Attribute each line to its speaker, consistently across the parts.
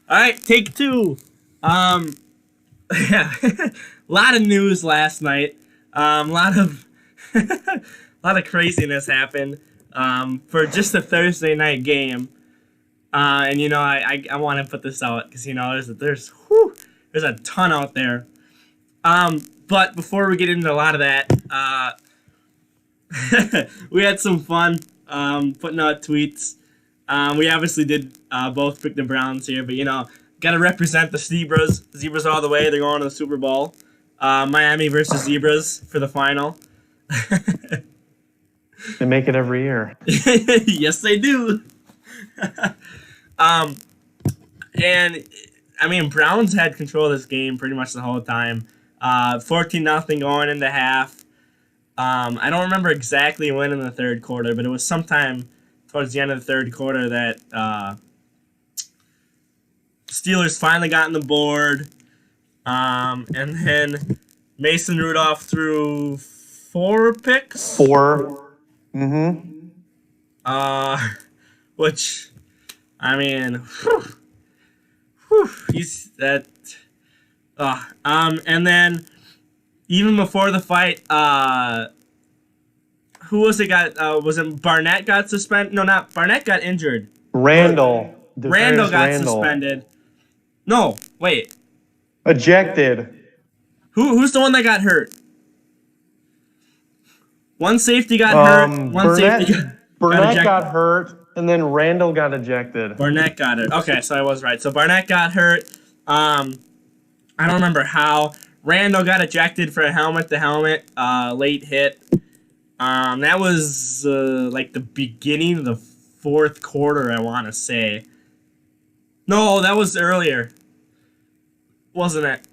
Speaker 1: All right, take two. Um, yeah, a lot of news last night. A lot of a lot of craziness happened. For just a Thursday night game. And I want to put this out because there's a ton out there. But before we get into a lot of that, we had some fun putting out tweets. We obviously did both pick the Browns here, but got to represent the Zebras. Zebras all the way. They're going to the Super Bowl. Miami versus Zebras for the final.
Speaker 2: They make it every year.
Speaker 1: Yes, they do. um, and I mean, Browns had control of this game pretty much the whole time. 14-0 going into half. I don't remember exactly when in the third quarter, but it was sometime towards the end of the third quarter that Steelers finally got on the board. And then Mason Rudolph threw 4 picks.
Speaker 2: 4. Mm-hmm.
Speaker 1: Which, I mean, he's that. And then even before the fight, who was it? Was it Barnett got suspended? No, not Barnett got injured.
Speaker 2: Randall
Speaker 1: got suspended. No, wait.
Speaker 2: Ejected.
Speaker 1: Who's the one that got hurt? One safety got hurt.
Speaker 2: Burnett got hurt, and then Randall got ejected.
Speaker 1: Barnett got it. Okay, so I was right. So Barnett got hurt. I don't remember how. Randall got ejected for a helmet-to-helmet late hit. That was like the beginning of the fourth quarter, I want to say. No, that was earlier. Wasn't it?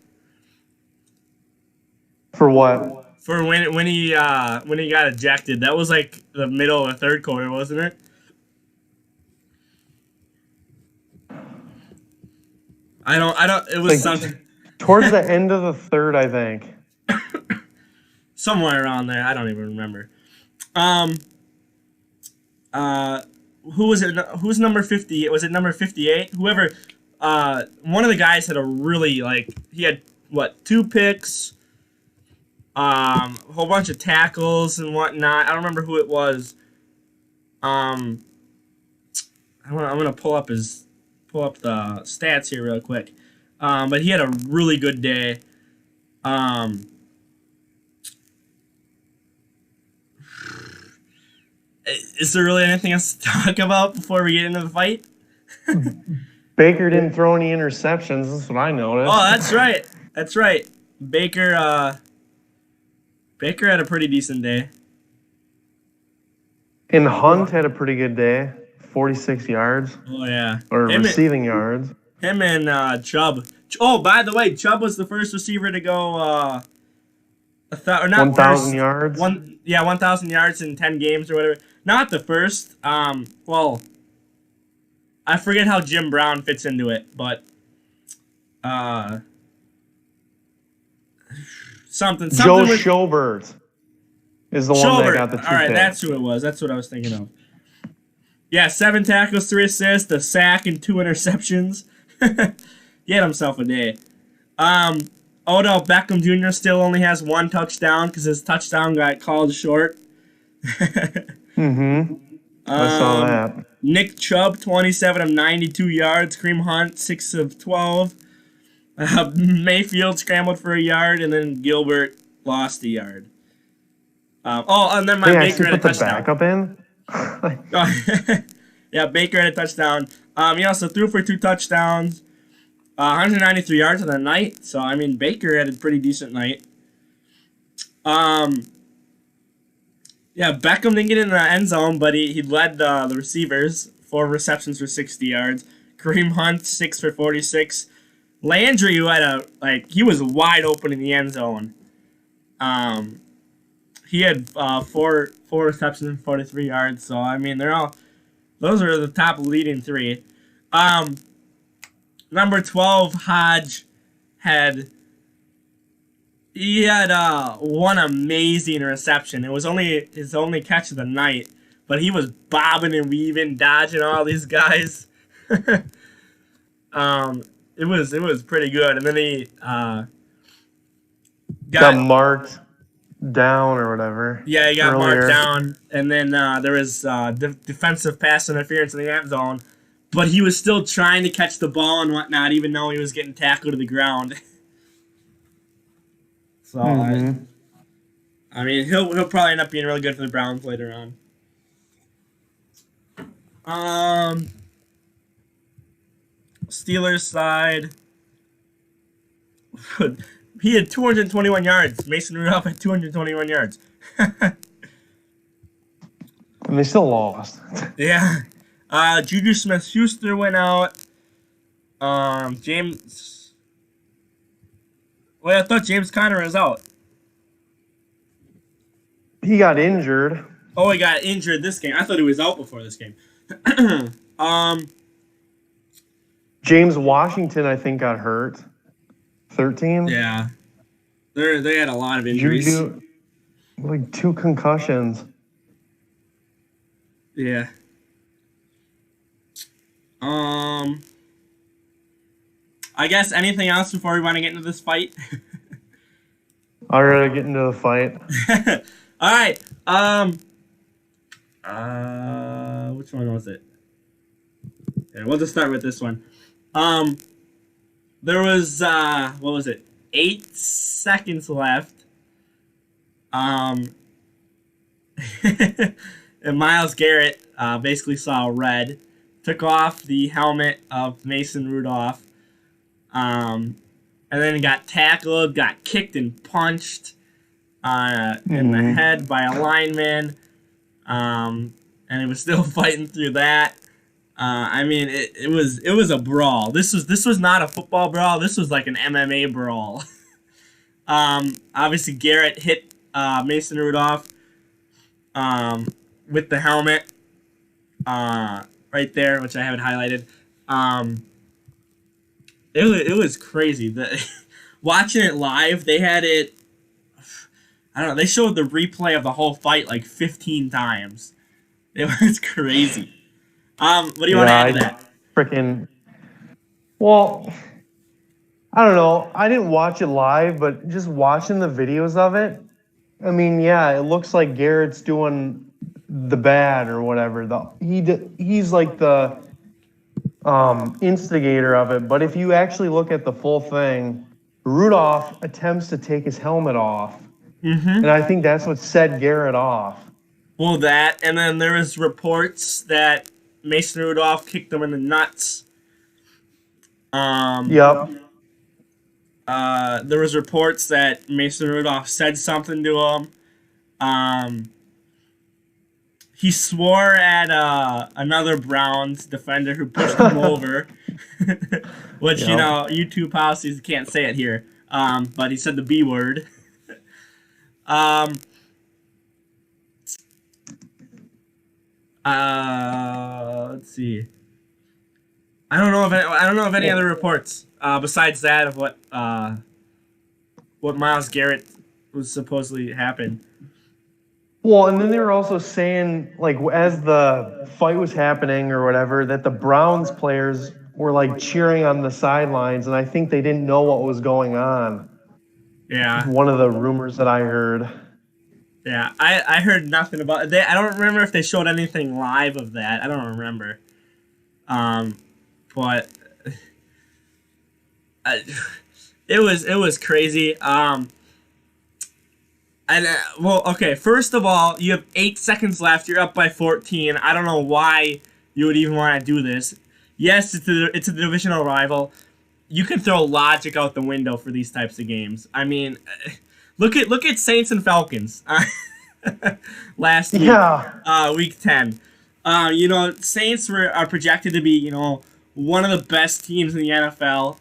Speaker 2: For what?
Speaker 1: For when he got ejected. That was like the middle of the third quarter, wasn't it? I don't. It was something
Speaker 2: towards the end of the third, I think.
Speaker 1: Somewhere around there. I don't even remember. Who was it? Who's number 50? Was it number 58? Whoever. One of the guys had a really he had 2 picks. A whole bunch of tackles and whatnot. I don't remember who it was. I'm gonna pull up the stats here real quick. But he had a really good day. Is there really anything else to talk about before we get into the fight?
Speaker 2: Baker didn't throw any interceptions. That's what I noticed.
Speaker 1: Oh, that's right. That's right. Baker had a pretty decent day.
Speaker 2: And Hunt had a pretty good day. 46 yards.
Speaker 1: Oh, yeah.
Speaker 2: Or receiving yards.
Speaker 1: Him and Chubb. Oh, by the way, Chubb was the first receiver to go
Speaker 2: 1,000 yards?
Speaker 1: 1,000 yards in 10 games or whatever. Not the first. Well, I forget how Jim Brown fits into it, but something
Speaker 2: Joe Schobert is the one that got the 2
Speaker 1: All right,
Speaker 2: picks.
Speaker 1: that's who it was. That's what I was thinking of. Yeah, 7 tackles, 3 assists, a sack, and 2 interceptions. He had himself a day. Odell Beckham Jr. still only has 1 touchdown because his touchdown got called short.
Speaker 2: Mm-hmm. I saw that.
Speaker 1: Nick Chubb, 27 of 92 yards. Kareem Hunt, 6 of 12. Mayfield scrambled for a yard, and then Gilbert lost a yard. And then Baker had a touchdown.
Speaker 2: Backup in?
Speaker 1: Yeah, Baker had a touchdown. He also threw for 2 touchdowns. 193 yards on the night. So, I mean, Baker had a pretty decent night. Yeah, Beckham didn't get in the end zone, but he led the receivers. 4 receptions for 60 yards. Kareem Hunt, 6 for 46. Landry, who had he was wide open in the end zone. He had 4 receptions and 43 yards. So, I mean, those are the top leading 3. Number 12, Hodge, had 1 amazing reception. It was only his only catch of the night, but he was bobbing and weaving, dodging all these guys. It was pretty good, and then he
Speaker 2: got marked down or whatever.
Speaker 1: Yeah, he got
Speaker 2: earlier.
Speaker 1: marked down, and then there was defensive pass interference in the end zone, but he was still trying to catch the ball and whatnot, even though he was getting tackled to the ground. So I mean, he'll probably end up being really good for the Browns later on. Steelers side, he had 221 yards. Mason Rudolph had 221 yards.
Speaker 2: And they still lost.
Speaker 1: Yeah. Juju Smith-Schuster went out. James. Well, I thought James Conner was out.
Speaker 2: He got injured.
Speaker 1: Oh, he got injured this game. I thought he was out before this game.
Speaker 2: James Washington, I think, got hurt. 13.
Speaker 1: Yeah. They had a lot of injuries.
Speaker 2: Juju, like 2 concussions.
Speaker 1: Yeah. I guess anything else before we want to get into this fight?
Speaker 2: All right, get into the fight.
Speaker 1: All right. Which one was it? Yeah, we'll just start with this one. There was what was it? 8 seconds left. And Myles Garrett basically saw red, took off the helmet of Mason Rudolph, and then got tackled, got kicked and punched in the head by a lineman, and he was still fighting through that. I mean, it was a brawl. This was not a football brawl. This was like an MMA brawl. Obviously Garrett hit Mason Rudolph with the helmet right there, which I have it highlighted. It was crazy. Watching it live, they had it. I don't know. They showed the replay of the whole fight like 15 times. It was crazy. What do you want to add to that?
Speaker 2: Well, I don't know. I didn't watch it live, but just watching the videos of it, I mean, yeah, it looks like Garrett's doing the bad or whatever. He's like the instigator of it. But if you actually look at the full thing, Rudolph attempts to take his helmet off. And I think that's what set Garrett off.
Speaker 1: Well, that, and then there was reports that Mason Rudolph kicked him in the nuts.
Speaker 2: Yep.
Speaker 1: There was reports that Mason Rudolph said something to him. He swore at another Browns defender who pushed him over, which, you know, YouTube policies can't say it here. But he said the B word. Let's see. I don't know of any other reports besides that of what Myles Garrett was supposedly happened.
Speaker 2: Well, and then they were also saying, like, as the fight was happening or whatever, that the Browns players were like cheering on the sidelines, and I think they didn't know what was going on.
Speaker 1: Yeah.
Speaker 2: One of the rumors that I heard.
Speaker 1: Yeah, I heard nothing about it. I don't remember if they showed anything live of that. I don't remember. But it was crazy. Well, okay. First of all, you have 8 seconds left. You're up by 14. I don't know why you would even want to do this. Yes, it's a divisional rival. You can throw logic out the window for these types of games. I mean, look at Saints and Falcons last week, week 10. You know, Saints are projected to be, you know, one of the best teams in the NFL.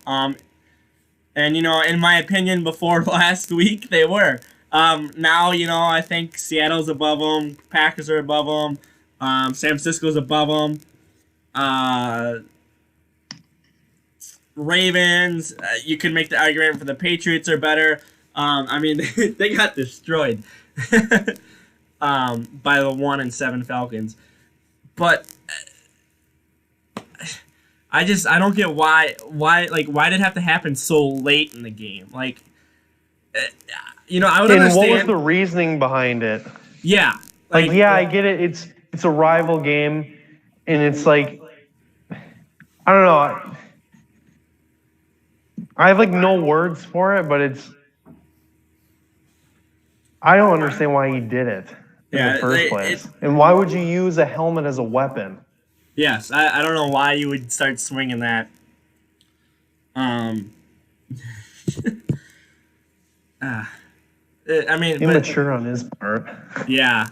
Speaker 1: And you know, in my opinion, before last week they were. Now, you know, I think Seattle's above them, Packers are above them, San Francisco's above them. Ravens, you can make the argument for the Patriots are better. I mean, they got destroyed by the 1-7 Falcons. But I don't get why did it have to happen so late in the game? Like, I would
Speaker 2: And
Speaker 1: understand.
Speaker 2: what was the reasoning behind it?
Speaker 1: Yeah,
Speaker 2: Like, yeah, I get it. It's a rival game, and it's like, I don't know. I have like no words for it, but I don't understand why he did it in the
Speaker 1: yeah,
Speaker 2: first place. And why would you use a helmet as a weapon?
Speaker 1: yes, I don't know why you would start swinging that. Um, I mean,
Speaker 2: Immature on his part.
Speaker 1: yeah.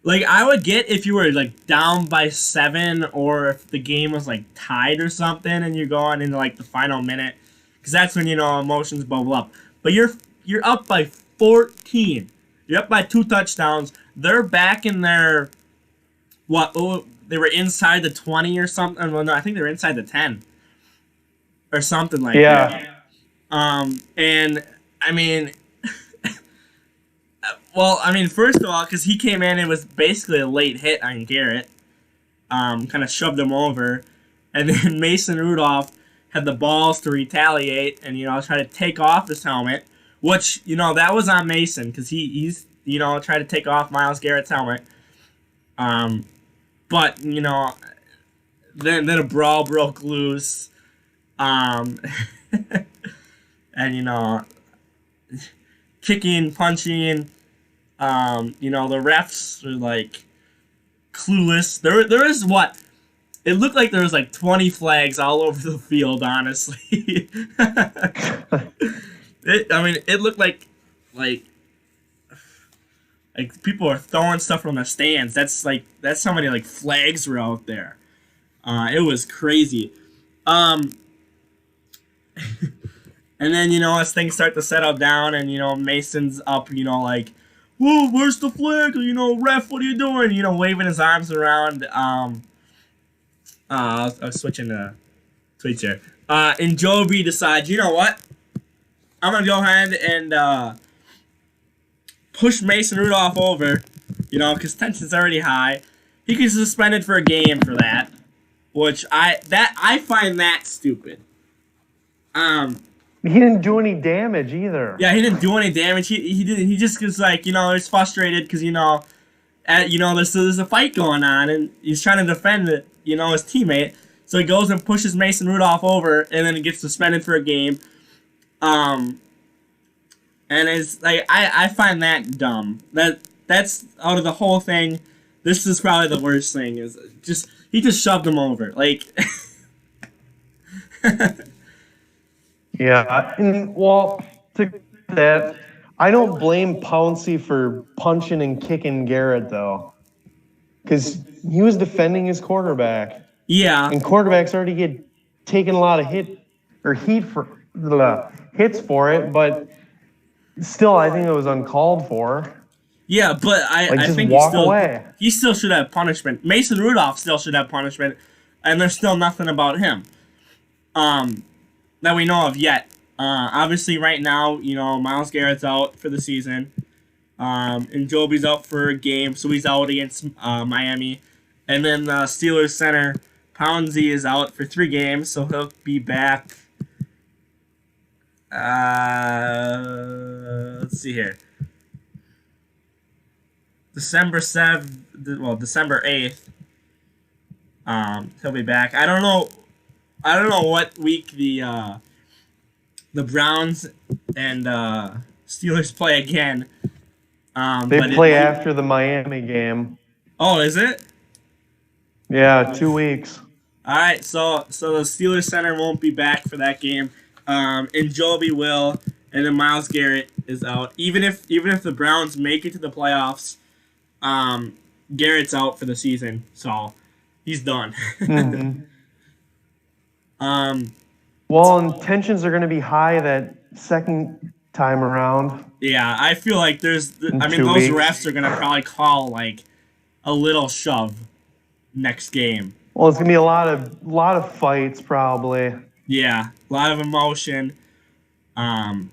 Speaker 1: Like, I would get if you were, like, down by 7 or if the game was, like, tied or something and you're going into, like, the final minute. Because that's when, emotions bubble up. But you're up by 14. You're up by 2 touchdowns. They're back in their, they were inside the 20 or something. Well, no, I think they were inside the 10. Or something like that. And, I mean... Well, I mean, first of all, because he came in, it was basically a late hit on Garrett. Kind of shoved him over. And then Mason Rudolph had the balls to retaliate and, try to take off his helmet. Which, that was on Mason because he's tried to take off Myles Garrett's helmet. But, then a brawl broke loose. And, kicking, punching... the refs are like clueless. There is what? It looked like there was like 20 flags all over the field, honestly. It looked like people are throwing stuff from the stands. That's how many like flags were out there. It was crazy. And then, as things start to settle down and, Mason's up, like, whoa, where's the flag? Ref, what are you doing? Waving his arms around. I was switching to tweets here. And Joby decides, you know what? I'm going to go ahead and push Mason Rudolph over, because tension's already high. He gets suspended for a game for that, which I find that stupid.
Speaker 2: He didn't do any damage either.
Speaker 1: Yeah, he didn't do any damage. He didn't. He just was like, he's frustrated because there's a fight going on and he's trying to defend his teammate. So he goes and pushes Mason Rudolph over and then he gets suspended for a game. And it's like I find that dumb. That's out of the whole thing. This is probably the worst thing. Is he just shoved him over like.
Speaker 2: Yeah, well, to that, I don't blame Pouncey for punching and kicking Garrett, though. Because he was defending his quarterback.
Speaker 1: Yeah.
Speaker 2: And quarterbacks already get taken a lot of hits for it, but still, I think it was uncalled for.
Speaker 1: Yeah, but I think he still should have punishment. Mason Rudolph still should have punishment, and there's still nothing about him. That we know of yet. Obviously, right now, Myles Garrett's out for the season. And Joby's out for a game, so he's out against Miami. And then the Steelers center, Pouncey, is out for 3 games, so he'll be back. Let's see here. December 8th. He'll be back. I don't know what week the Browns and Steelers play again.
Speaker 2: They play after the Miami game.
Speaker 1: Oh, is it?
Speaker 2: Yeah, 2 weeks.
Speaker 1: All right, so the Steelers center won't be back for that game. And Joby will, and then Myles Garrett is out. Even if the Browns make it to the playoffs, Garrett's out for the season, so he's done.
Speaker 2: Mm-hmm. Well, and tensions are going to be high that second time around.
Speaker 1: Yeah, I feel like those refs are going to probably call like a little shove next game.
Speaker 2: Well, it's going to be a lot of fights probably.
Speaker 1: Yeah, a lot of emotion. I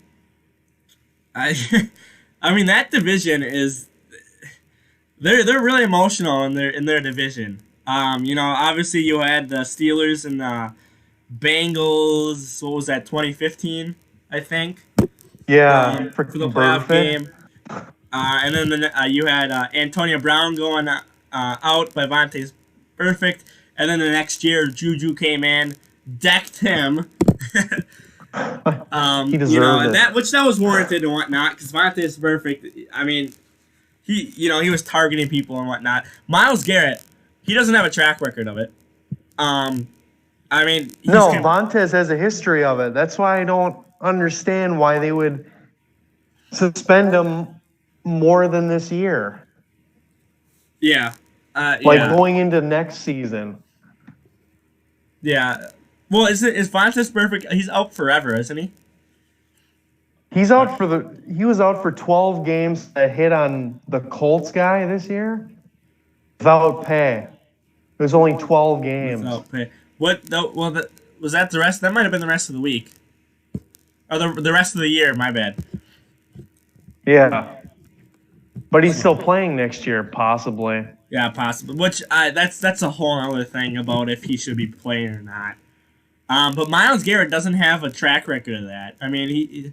Speaker 1: mean that division is they're really emotional in their division. Obviously you had the Steelers and the Bengals. What was that? 2015, I think,
Speaker 2: Yeah,
Speaker 1: for the
Speaker 2: freaking
Speaker 1: playoff
Speaker 2: Burfict.
Speaker 1: game. And then you had Antonio Brown going out by Vontae's perfect. And then the next year, Juju came in, decked him.
Speaker 2: He deserved
Speaker 1: And
Speaker 2: it.
Speaker 1: that was warranted and whatnot because Vontae's perfect. I mean, he was targeting people and whatnot. Miles Garrett, he doesn't have a track record of it. I mean,
Speaker 2: No, Vontaze has a history of it. That's why I don't understand why they would suspend him more than this year.
Speaker 1: yeah,
Speaker 2: Like going into next season.
Speaker 1: yeah. Well, is Vontae's perfect? He's out forever, isn't he?
Speaker 2: He was out for 12 games that hit on the Colts guy this year without pay. It was only 12 games.
Speaker 1: Without pay. What? Was that the rest? That might have been the rest of the week, or the rest of the year. My bad.
Speaker 2: Yeah. But he's still playing next year, possibly.
Speaker 1: Yeah, possibly. Which that's a whole other thing about if he should be playing or not. But Miles Garrett doesn't have a track record of that. I mean,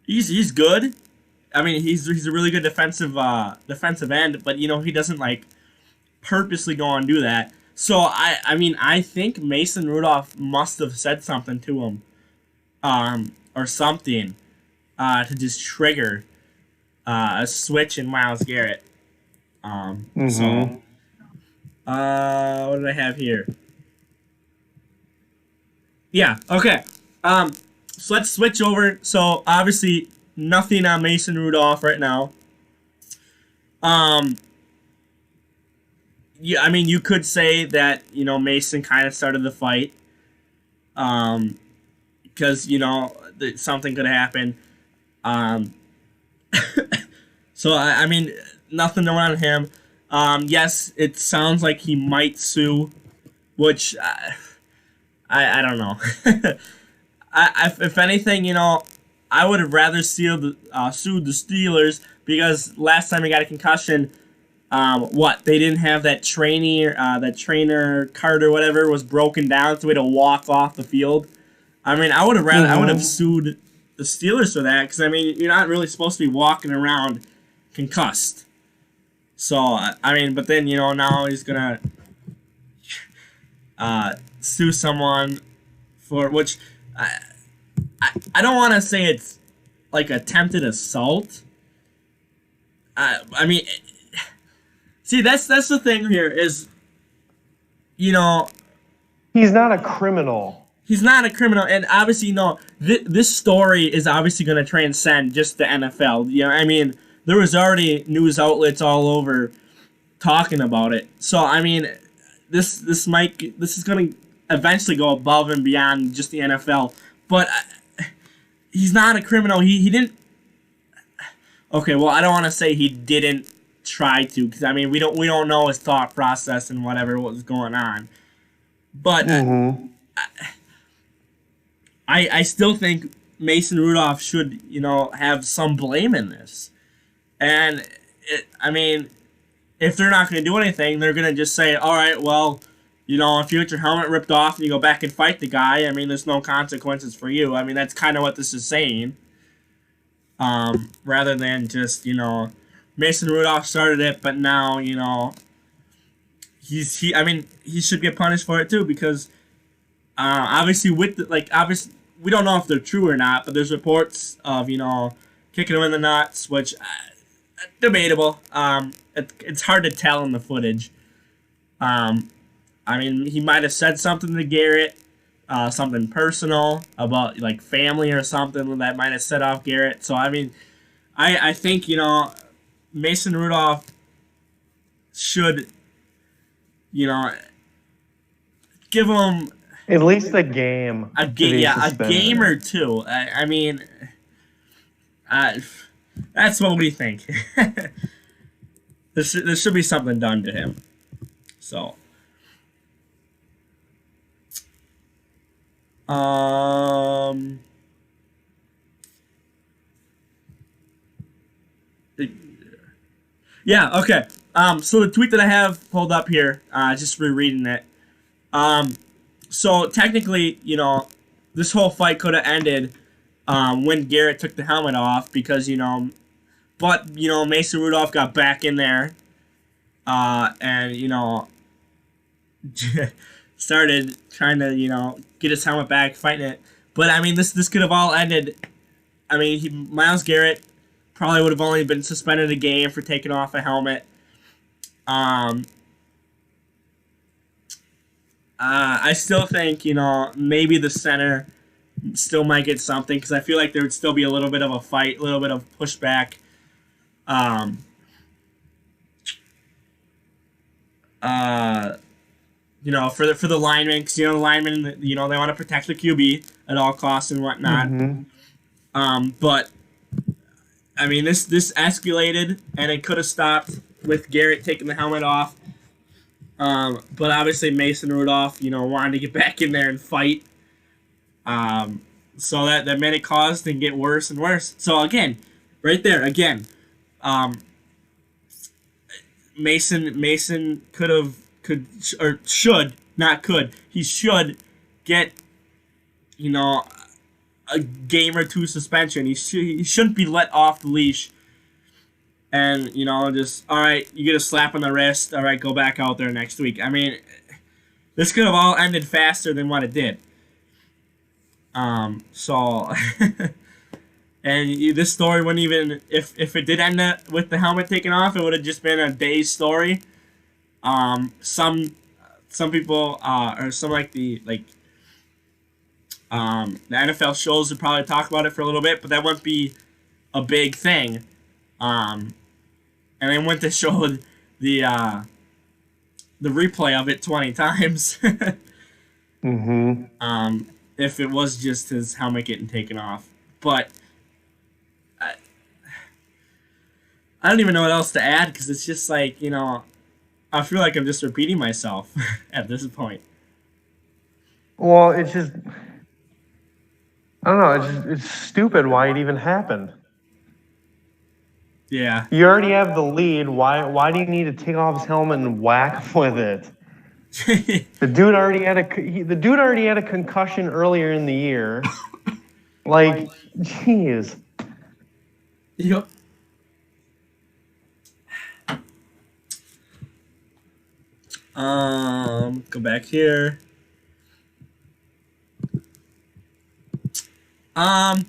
Speaker 1: he's good. I mean, he's a really good defensive end, but he doesn't like purposely go and do that. So I think Mason Rudolph must have said something to him, or something, to just trigger a switch in Miles Garrett. So, what did I have here? Yeah. Okay. So let's switch over. So obviously nothing on Mason Rudolph right now. Yeah, I mean, you could say that Mason kind of started the fight, because something could happen. So I mean, nothing around him. Yes, it sounds like he might sue, which I don't know. If anything, I would have rather sued the Steelers because last time he got a concussion. They didn't have that trainer card or whatever was broken down, so we had to walk off the field. I mean, I would have sued the Steelers for that because I mean, you're not really supposed to be walking around concussed. So I mean, but then now he's gonna sue someone for which I don't want to say it's like attempted assault. I mean. See, that's the thing here is,
Speaker 2: he's not a criminal.
Speaker 1: He's not a criminal, and obviously, this story is obviously going to transcend just the NFL. I mean, there was already news outlets all over talking about it. So, I mean, this is going to eventually go above and beyond just the NFL. But he's not a criminal. He didn't. Okay, well, I don't want to say he didn't try to, because I mean we don't know his thought process and whatever was going on, but I still think Mason Rudolph should have some blame in this, and I mean if they're not going to do anything, they're going to just say, all right, well, if you get your helmet ripped off and you go back and fight the guy, I mean there's no consequences for you. I mean that's kind of what this is saying, rather than just Mason Rudolph started it, but now he should get punished for it too because obviously obviously we don't know if they're true or not, but there's reports of kicking him in the nuts, which debatable. It's hard to tell in the footage. I mean he might have said something to Garrett, something personal about like family or something that might have set off Garrett. So I mean I think Mason Rudolph should, give him
Speaker 2: at least a game.
Speaker 1: A game or two. I mean, that's what we think. There should be something done to him. So, yeah, okay. So the tweet that I have pulled up here, just rereading it. So technically, this whole fight could have ended when Garrett took the helmet off because but Mason Rudolph got back in there, and started trying to get his helmet back, fighting it. But I mean, this could have all ended. I mean, Myles Garrett probably would have only been suspended a game for taking off a helmet. I still think maybe the center still might get something because I feel like there would still be a little bit of a fight, a little bit of pushback. For the linemen, because the linemen, they want to protect the QB at all costs and whatnot.
Speaker 2: Mm-hmm.
Speaker 1: But I mean, this escalated, and it could have stopped with Garrett taking the helmet off. But obviously Mason Rudolph, wanted to get back in there and fight. So that made it cause to get worse and worse. So again, right there, Mason he should get, a game or two suspension. He shouldn't be let off the leash. And, just, all right, you get a slap on the wrist. All right, go back out there next week. I mean, this could have all ended faster than what it did. So, and this story wouldn't even, if it did end with the helmet taken off, it would have just been a day's story. Some people, or some the NFL shows would probably talk about it for a little bit, but that wouldn't be a big thing. And they went to show the replay of it 20 times.
Speaker 2: Mm-hmm.
Speaker 1: If it was just his helmet getting taken off. But I don't even know what else to add because it's just I feel like I'm just repeating myself at this point.
Speaker 2: Well, it's just, I don't know, it's stupid why it even happened.
Speaker 1: Yeah.
Speaker 2: You already have the lead. Why do you need to take off his helmet and whack him with it? The dude already had a concussion earlier in the year. Jeez.
Speaker 1: Yep. Go back here. I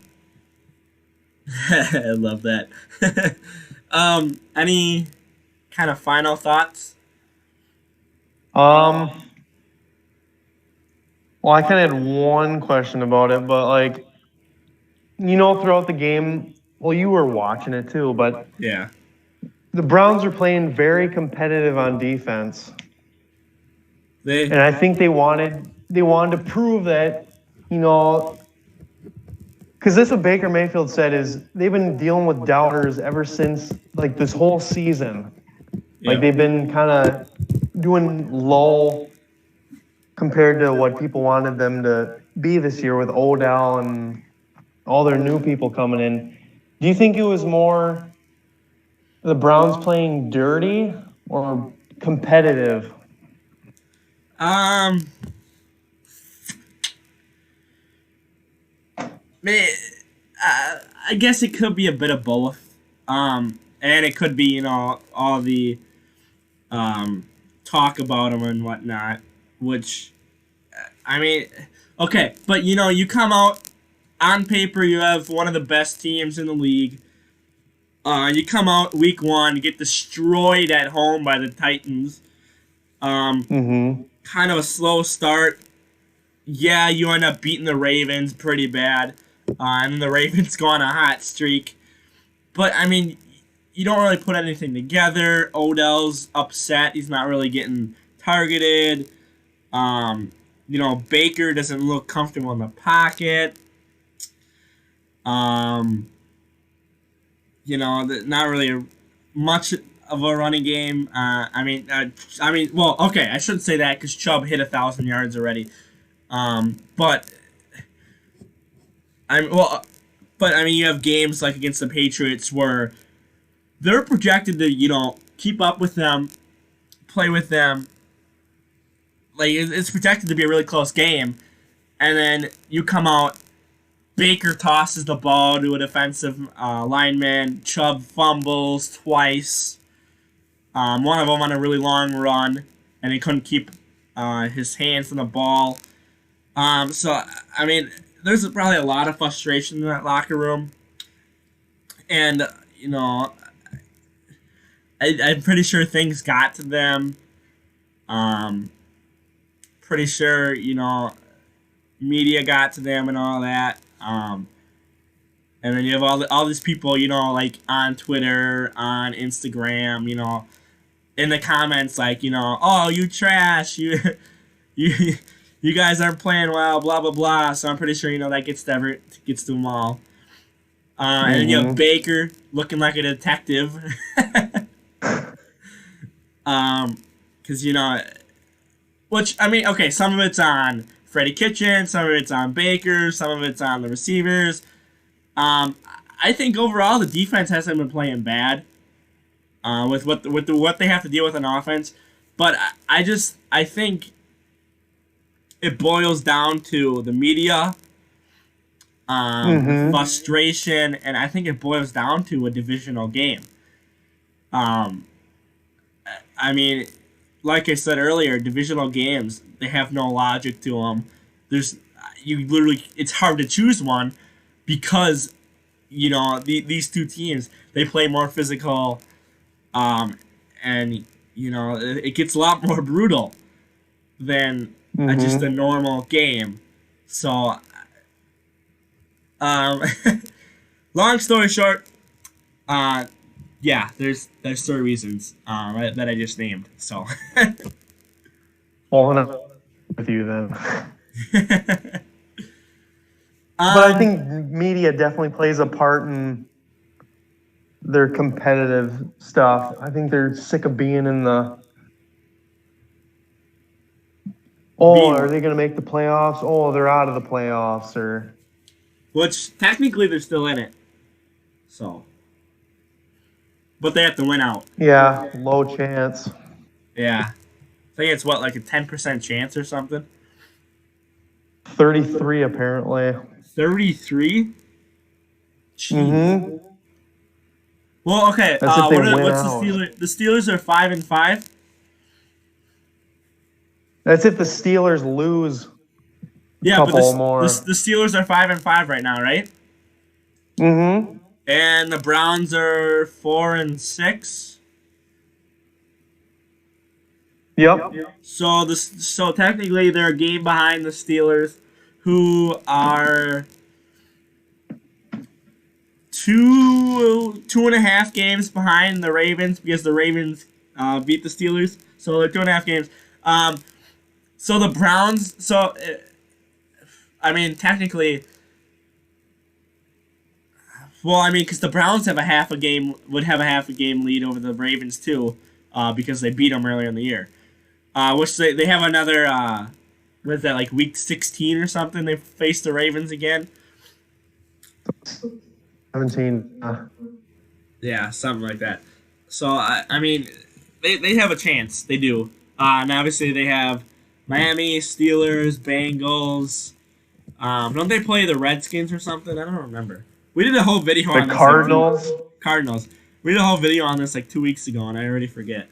Speaker 1: love that. Any kind of final thoughts?
Speaker 2: Well, I kind of had one question about it, but throughout the game, well, you were watching it too, but
Speaker 1: Yeah.
Speaker 2: the Browns are playing very competitive on defense. And
Speaker 1: They
Speaker 2: I think they wanted to prove that, because this what Baker Mayfield said is they've been dealing with doubters ever since this whole season. They've been kind of doing low compared to what people wanted them to be this year with Odell and all their new people coming in. Do you think it was more the Browns playing dirty or competitive?
Speaker 1: I guess it could be a bit of both. And it could be, all the talk about them and whatnot, which, okay, but you come out on paper, you have one of the best teams in the league. You come out week 1, you get destroyed at home by the Titans. Kind of a slow start. Yeah, you end up beating the Ravens pretty bad. And then the Ravens go on a hot streak. But, you don't really put anything together. Odell's upset. He's not really getting targeted. Baker doesn't look comfortable in the pocket. Not really much of a running game. Well, okay, I shouldn't say that because Chubb hit 1,000 yards already. But you have games like against the Patriots where they're projected to, keep up with them, play with them. Like it's projected to be a really close game, and then you come out. Baker tosses the ball to a defensive lineman. Chubb fumbles twice. One of them on a really long run, and he couldn't keep his hands on the ball. So, I mean, there's probably a lot of frustration in that locker room. And, you know, I'm pretty sure things got to them. Pretty sure, you know, media got to them and all that. And then you have all these people, you know, like on Twitter, on Instagram, you know, in the comments, like, you know, oh, you trash, you guys aren't playing well, blah blah blah. So I'm pretty sure, you know, that gets to them all. And then you have Baker looking like a detective, because you know, which I mean, okay, some of it's on Freddie Kitchen, some of it's on Baker, some of it's on the receivers. I think overall the defense hasn't been playing bad. With what they have to deal with on offense, but I think it boils down to the media, frustration, and I think it boils down to a divisional game. I mean, like I said earlier, divisional games, they have no logic to them. It's hard to choose one because, you know, these two teams, they play more physical. And you know, it gets a lot more brutal than just a normal game. So, long story short, yeah, there's 3 reasons that I just named. So,
Speaker 2: well, enough with you then. But I think media definitely plays a part in their competitive stuff. I think they're sick of being in the, are they going to make the playoffs? Oh, they're out of the playoffs, or
Speaker 1: which technically they're still in it. So, but they have to win out.
Speaker 2: Yeah, low chance.
Speaker 1: Yeah, I think it's what, like a 10% chance or something.
Speaker 2: 33 apparently.
Speaker 1: 33. Well, okay.
Speaker 2: That's if they win
Speaker 1: what's
Speaker 2: out.
Speaker 1: the Steelers? The Steelers are 5-5.
Speaker 2: That's if the Steelers lose.
Speaker 1: Yeah,
Speaker 2: couple
Speaker 1: but
Speaker 2: more.
Speaker 1: The Steelers are 5-5 right now, right? And the Browns are 4-6.
Speaker 2: Yep.
Speaker 1: So technically they're a game behind the Steelers, who are 2.5 games behind the Ravens because the Ravens beat the Steelers. So they're 2.5 games. So the Browns. So I mean, technically. Well, I mean, because the Browns would have a half a game lead over the Ravens too, because they beat them earlier in the year. Which they have another. What is that, like week 16 or something? They face the Ravens again.
Speaker 2: 17.
Speaker 1: Yeah, something like that. So I mean, they have a chance. They do. And obviously they have Miami, Steelers, Bengals. Don't they play the Redskins or something? I don't remember. We did a whole video on
Speaker 2: The
Speaker 1: this.
Speaker 2: Cardinals.
Speaker 1: Cardinals. We did a whole video on this like 2 weeks ago, and I already forgot.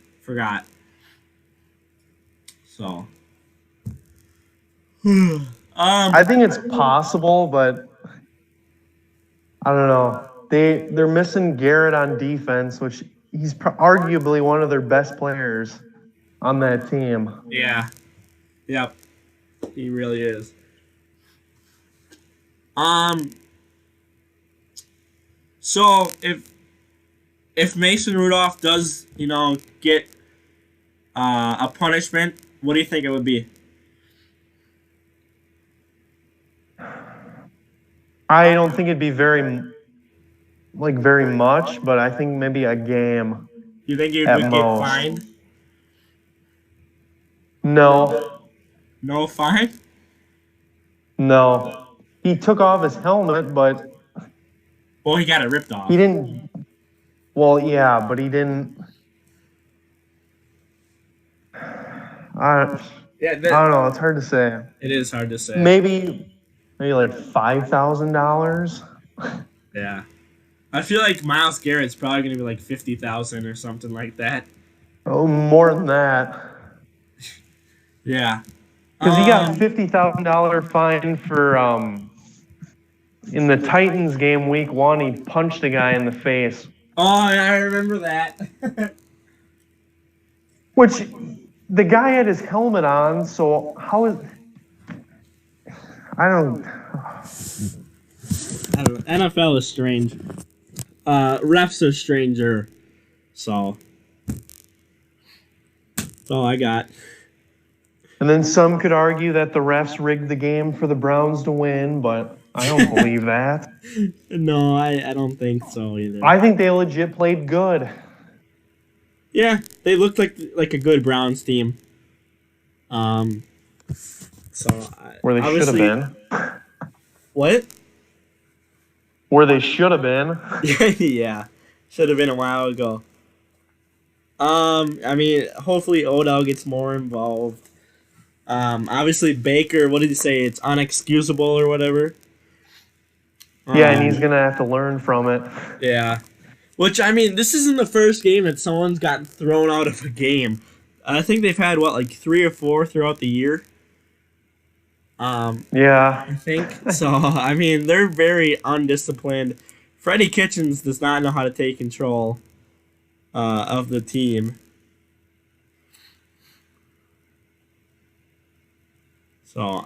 Speaker 1: So.
Speaker 2: I think it's possible, but I don't know. They're missing Garrett on defense, which he's arguably one of their best players on that team.
Speaker 1: Yeah. Yep. He really is. So if Mason Rudolph does, you know, get a punishment, what do you think it would be?
Speaker 2: I don't think it'd be very much, but I think maybe a game.
Speaker 1: You think he would get fined?
Speaker 2: No.
Speaker 1: No fine?
Speaker 2: No. He took off his helmet, but
Speaker 1: Well, he got it ripped off.
Speaker 2: he didn't. Well, yeah, but he didn't.
Speaker 1: Yeah,
Speaker 2: I don't know. It's hard to say.
Speaker 1: it is hard to say.
Speaker 2: Maybe like $5,000.
Speaker 1: Yeah. I feel like Myles Garrett's probably going to be like 50,000 or something like that.
Speaker 2: Oh, more than that.
Speaker 1: Yeah.
Speaker 2: Because he got $50,000 fine for in the Titans game week 1, he punched a guy in the face.
Speaker 1: Oh, yeah, I remember that.
Speaker 2: Which the guy had his helmet on, so how is I don't
Speaker 1: know. NFL is strange. Refs are stranger. So that's all I got.
Speaker 2: And then some could argue that the refs rigged the game for the Browns to win, but I don't believe that.
Speaker 1: No, I don't think so either.
Speaker 2: I think they legit played good.
Speaker 1: Yeah, they looked like a good Browns team. So
Speaker 2: where they should have been.
Speaker 1: What?
Speaker 2: Where they should have been.
Speaker 1: Yeah, should have been a while ago. I mean, hopefully Odell gets more involved. Obviously Baker, what did he say? It's unexcusable or whatever.
Speaker 2: Yeah, and he's gonna have to learn from it.
Speaker 1: Yeah. Which, I mean, this isn't the first game that someone's gotten thrown out of a game. I think they've had, what, like 3 or 4 throughout the year?
Speaker 2: Yeah.
Speaker 1: I think. So, I mean, they're very undisciplined. Freddie Kitchens does not know how to take control of the team. So,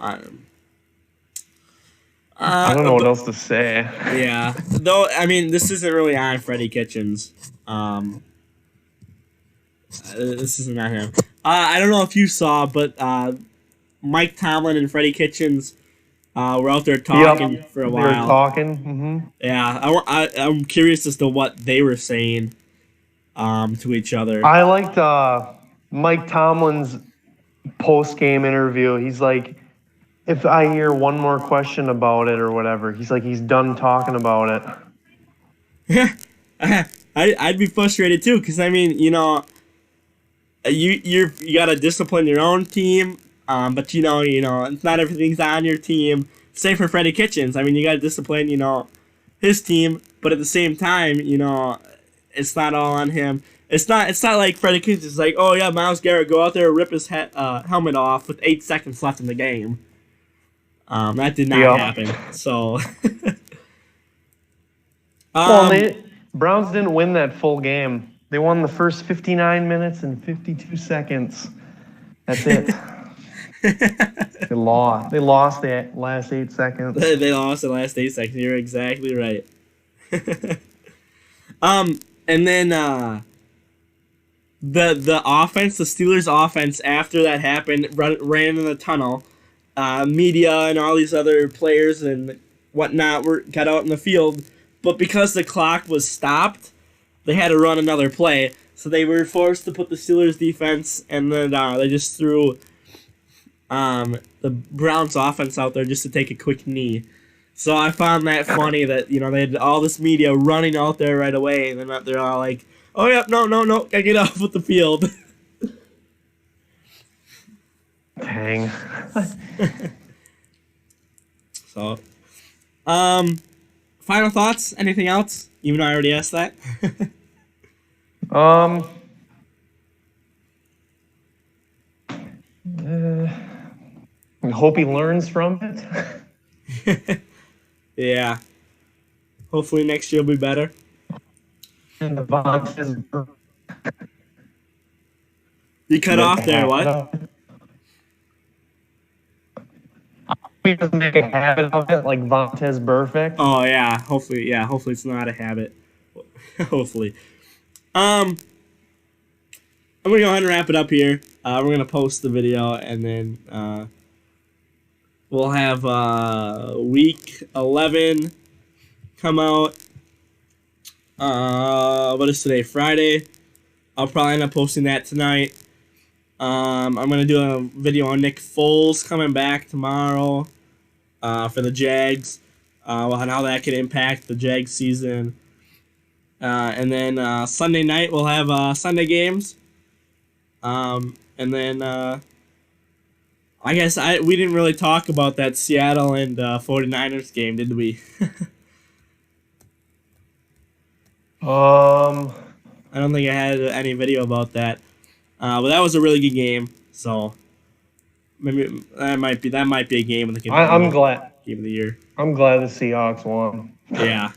Speaker 2: I don't know what else to say.
Speaker 1: Yeah. Though, I mean, this isn't really on Freddie Kitchens. This isn't on him. I don't know if you saw, but Mike Tomlin and Freddie Kitchens were out there talking for a while.
Speaker 2: They were talking. Mm-hmm.
Speaker 1: Yeah. I'm curious as to what they were saying to each other.
Speaker 2: I liked Mike Tomlin's post-game interview. He's like, if I hear one more question about it or whatever, he's like, he's done talking about
Speaker 1: it. I'd be frustrated too, because I mean, you know, you gotta discipline your own team, but you know, not everything's on your team. Same for Freddie Kitchens. I mean, you gotta discipline, his team, but at the same time, it's not all on him. It's not like Freddie Kitchens is like, oh yeah, Myles Garrett, go out there and rip his helmet off with 8 seconds left in the game. That did not happen. So,
Speaker 2: Browns didn't win that full game. They won the first 59 minutes and 52 seconds. That's it. They lost. They lost the last 8 seconds.
Speaker 1: They lost the last 8 seconds. You're exactly right. And then the offense, the Steelers' offense, after that happened, ran in the tunnel. Media and all these other players and whatnot got out in the field, but because the clock was stopped, they had to run another play. So they were forced to put the Steelers defense, and then they just threw the Browns offense out there just to take a quick knee. So I found that funny that they had all this media running out there right away, and then they're all like, "Oh yeah, no, gotta get off with the field."
Speaker 2: Dang.
Speaker 1: So, final thoughts? Anything else? Even though I already asked that.
Speaker 2: I hope he learns from
Speaker 1: it. Yeah. Hopefully next year will be better.
Speaker 2: And the Vontaze.
Speaker 1: You cut off there. What?
Speaker 2: He doesn't make a habit of it like Vontaze Burfict.
Speaker 1: Oh yeah, hopefully it's not a habit. Hopefully. I'm gonna go ahead and wrap it up here. We're gonna post the video, and then we'll have week 11 come out. What is today? Friday. I'll probably end up posting that tonight. I'm gonna do a video on Nick Foles coming back tomorrow for the Jags, and how that could impact the Jags season. And then Sunday night we'll have Sunday games. And then I guess we didn't really talk about that Seattle and 49ers game, did we? I don't think I had any video about that. But that was a really good game. So maybe that might be a game of the
Speaker 2: I'm glad.
Speaker 1: Game of the year.
Speaker 2: I'm glad the Seahawks won.
Speaker 1: Yeah.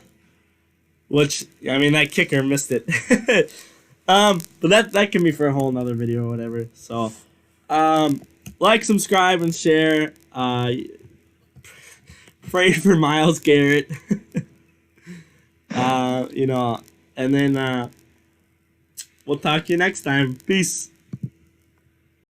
Speaker 1: Which, I mean, that kicker missed it. But that can be for a whole nother video or whatever. So, like, subscribe, and share. Pray for Myles Garrett. You know, and then we'll talk to you next time. Peace.